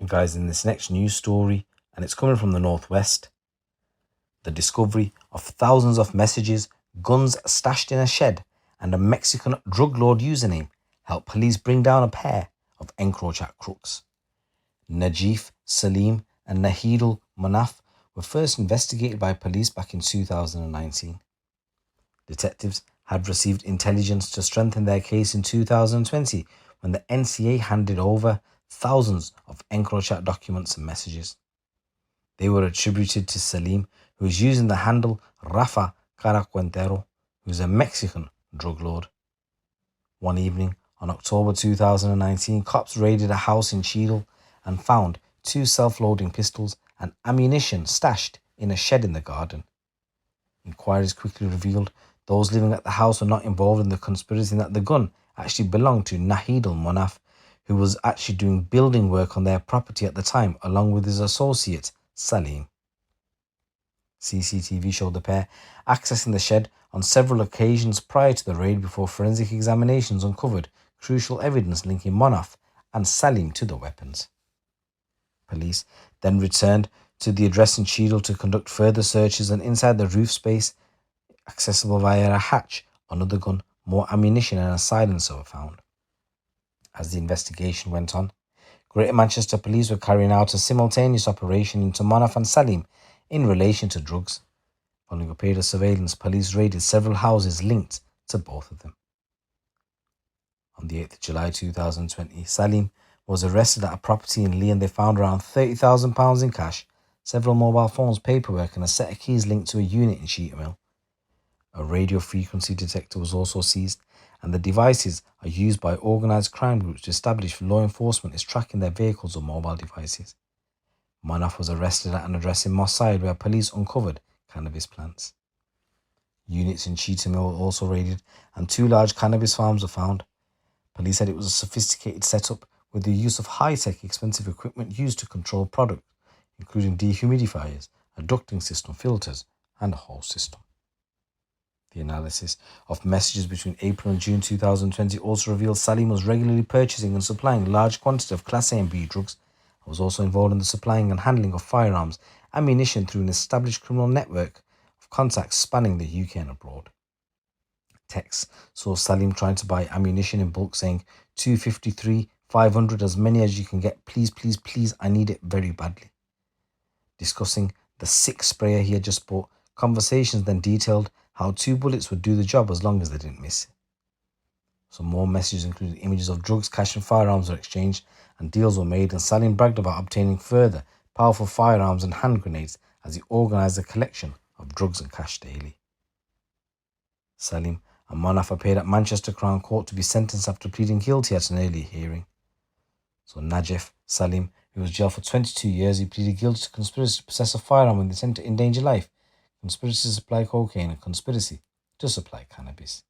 guys, in this next news story, and it's coming from the Northwest, the discovery of thousands of messages, guns stashed in a shed, and a Mexican drug lord username helped police bring down a pair of EncroChat crooks. Najeef, Saleem, and Nahidul Monaf were first investigated by police back in 2019. Detectives had received intelligence to strengthen their case in 2020 when the NCA handed over thousands of EncroChat documents and messages. They were attributed to Saleem, who is using the handle Rafa Caracuentero, who is a Mexican drug lord. One evening on October 2019, cops raided a house in Cheadle and found 2 self-loading pistols and ammunition stashed in a shed in the garden. Inquiries quickly revealed those living at the house were not involved in the conspiracy and that the gun actually belonged to Nahidul Monaf, who was actually doing building work on their property at the time, along with his associate, Saleem. CCTV showed the pair accessing the shed on several occasions prior to the raid before forensic examinations uncovered crucial evidence linking Monaf and Saleem to the weapons. Police then returned to the address in Cheadle to conduct further searches, and inside the roof space, accessible via a hatch, another gun, more ammunition and a silencer were found. As the investigation went on, Greater Manchester Police were carrying out a simultaneous operation into Monaf and Saleem in relation to drugs. Following a period of surveillance, police raided several houses linked to both of them. On the 8th of July 2020, Saleem was arrested at a property in Lee and they found around £30,000 in cash, several mobile phones, paperwork and a set of keys linked to a unit in Sheet Mill. A radio frequency detector was also seized, and the devices are used by organised crime groups to establish law enforcement is tracking their vehicles or mobile devices. Monaf was arrested at an address in Moss Side where police uncovered cannabis plants. Units in Cheetham Mill were also raided and 2 large cannabis farms were found. Police said it was a sophisticated setup with the use of high-tech expensive equipment used to control product, including dehumidifiers, a ducting system, filters and a hose system. The analysis of messages between April and June 2020 also revealed Saleem was regularly purchasing and supplying large quantities of Class A and B drugs and was also involved in the supplying and handling of firearms, ammunition through an established criminal network of contacts spanning the UK and abroad. Texts saw Saleem trying to buy ammunition in bulk, saying 253, 500, as many as you can get, please, please, please, I need it very badly. Discussing the 6 sprayer he had just bought, conversations then detailed how 2 bullets would do the job as long as they didn't miss. Some more messages included images of drugs, cash and firearms were exchanged and deals were made, and Saleem bragged about obtaining further powerful firearms and hand grenades as he organised a collection of drugs and cash daily. Saleem and Monaf appeared at Manchester Crown Court to be sentenced after pleading guilty at an earlier hearing. So Najeef, Saleem, who was jailed for 22 years, he pleaded guilty to conspiracy to possess a firearm with intent to endanger life, conspiracy to supply cocaine, and conspiracy to supply cannabis.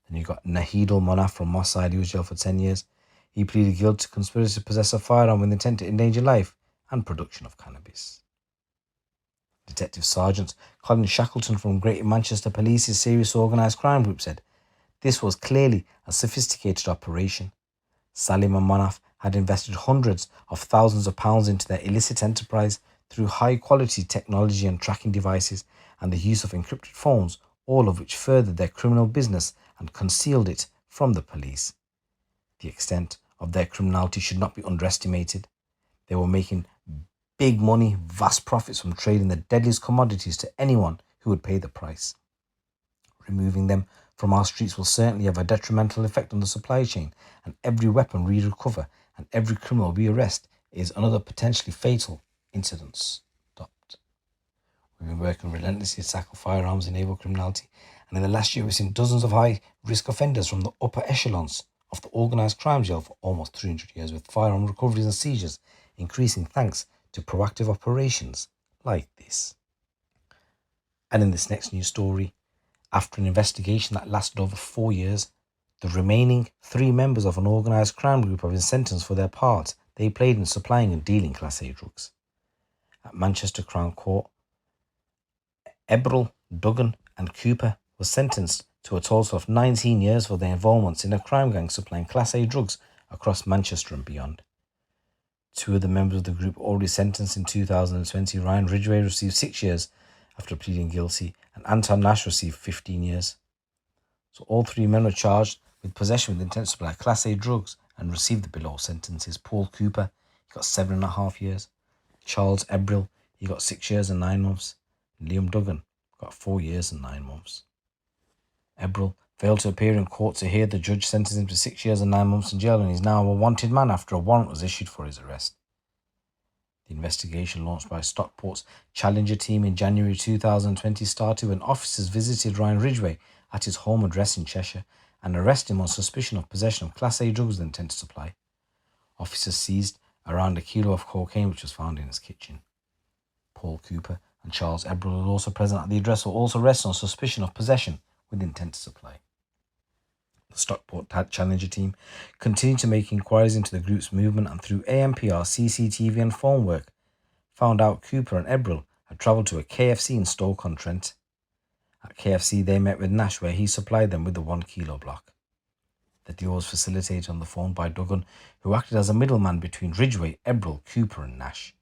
Then you got Nahidul Monaf from Moss Side, he was jailed for 10 years. He pleaded guilty to conspiracy to possess a firearm with intent to endanger life and production of cannabis. Detective Sergeant Colin Shackleton from Greater Manchester Police's Serious Organised Crime Group said, "This was clearly a sophisticated operation. Saleem and Monaf had invested hundreds of thousands of pounds into their illicit enterprise through high-quality technology and tracking devices and the use of encrypted phones, all of which furthered their criminal business and concealed it from the police. The extent of their criminality should not be underestimated. They were making big money, vast profits from trading the deadliest commodities to anyone who would pay the price. Removing them from our streets will certainly have a detrimental effect on the supply chain, and every weapon we recover and every criminal we arrest is another potentially fatal incident." We've been working relentlessly to tackle firearms enabled criminality, and in the last year we've seen dozens of high-risk offenders from the upper echelons of the organised crime jail for almost 300 years, with firearm recoveries and seizures increasing thanks to proactive operations like this. And in this next news story, after an investigation that lasted over 4 years, the remaining 3 members of an organised crime group have been sentenced for their part they played in supplying and dealing Class A drugs. At Manchester Crown Court, Eberl, Duggan and Cooper were sentenced to a total of 19 years for their involvements in a crime gang supplying Class A drugs across Manchester and beyond. two of the members of the group already sentenced in 2020. Ryan Ridgway received 6 years after pleading guilty, and Anton Nash received 15 years. So all three men were charged with possession with intent to supply Class A drugs and received the below sentences. Paul Cooper, he got 7.5 years. Charles Ebrill, he got 6 years and 9 months. Liam Duggan got 4 years and 9 months. Ebrill failed to appear in court to hear the judge sentenced him to 6 years and 9 months in jail, and he's now a wanted man after a warrant was issued for his arrest. The investigation launched by Stockport's Challenger team in January 2020 started when officers visited Ryan Ridgway at his home address in Cheshire and arrested him on suspicion of possession of Class A drugs with intent to supply. Officers seized around a kilo of cocaine which was found in his kitchen. Paul Cooper and Charles Ebrill, were also present at the address, were also arrested on suspicion of possession with intent to supply. The Stockport Challenger team continued to make inquiries into the group's movement, and through AMPR, CCTV and phone work, found out Cooper and Ebrill had travelled to a KFC in Stoke-on-Trent. At KFC, they met with Nash, where he supplied them with the 1 kilo block. The deal was facilitated on the phone by Duggan, who acted as a middleman between Ridgway, Ebrill, Cooper and Nash.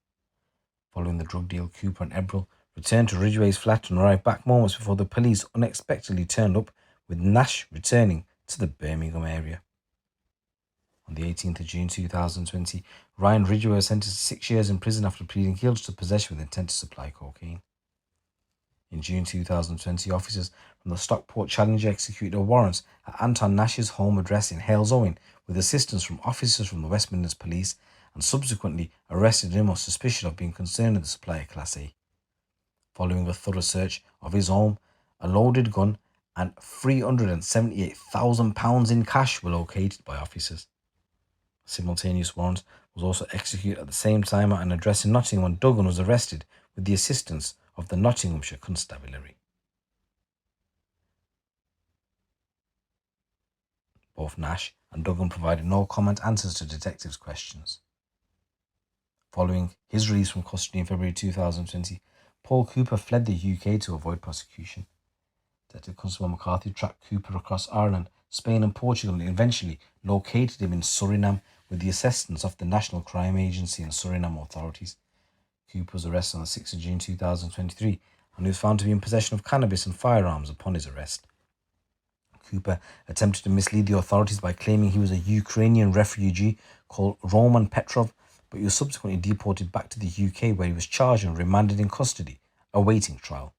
Following the drug deal, Cooper and Ebrill returned to Ridgway's flat and arrived back moments before the police unexpectedly turned up, with Nash returning to the Birmingham area. On the 18th of June 2020, Ryan Ridgway was sentenced to 6 years in prison after pleading guilty to possession with intent to supply cocaine. In June 2020, officers from the Stockport Challenger executed a warrant at Anton Nash's home address in Hales Owen with assistance from officers from the West Midlands Police, and subsequently arrested him on suspicion of being concerned with the supply of Class A. Following a thorough search of his home, a loaded gun and £378,000 in cash were located by officers. A simultaneous warrant was also executed at the same time at an address in Nottingham when Duggan was arrested with the assistance of the Nottinghamshire Constabulary. Both Nash and Duggan provided no comment answers to detectives' questions. Following his release from custody in February 2020, Paul Cooper fled the UK to avoid prosecution. Detective Constable McCarthy tracked Cooper across Ireland, Spain and Portugal, and eventually located him in Suriname with the assistance of the National Crime Agency and Suriname authorities. Cooper was arrested on the 6th of June 2023 and he was found to be in possession of cannabis and firearms upon his arrest. Cooper attempted to mislead the authorities by claiming he was a Ukrainian refugee called Roman Petrov, but he was subsequently deported back to the UK, where he was charged and remanded in custody, awaiting trial.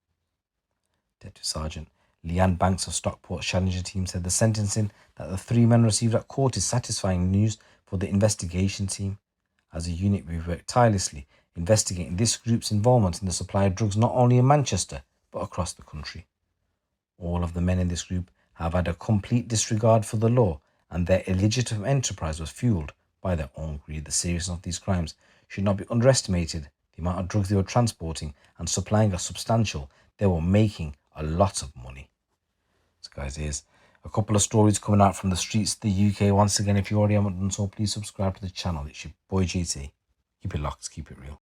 Detective Sergeant Leanne Banks of Stockport's Challenger team said the sentencing that the three men received at court is satisfying news for the investigation team. As a unit, we've worked tirelessly investigating this group's involvement in the supply of drugs not only in Manchester, but across the country. All of the men in this group have had a complete disregard for the law, and their illegitimate enterprise was fueled by their own greed. The seriousness of these crimes should not be underestimated. The amount of drugs they were transporting and supplying are substantial. They were making a lot of money. So guys, here's a couple of stories coming out from the streets of the UK. Once again, if you already haven't done so, please subscribe to the channel. It's your boy GT. Keep it locked, keep it real.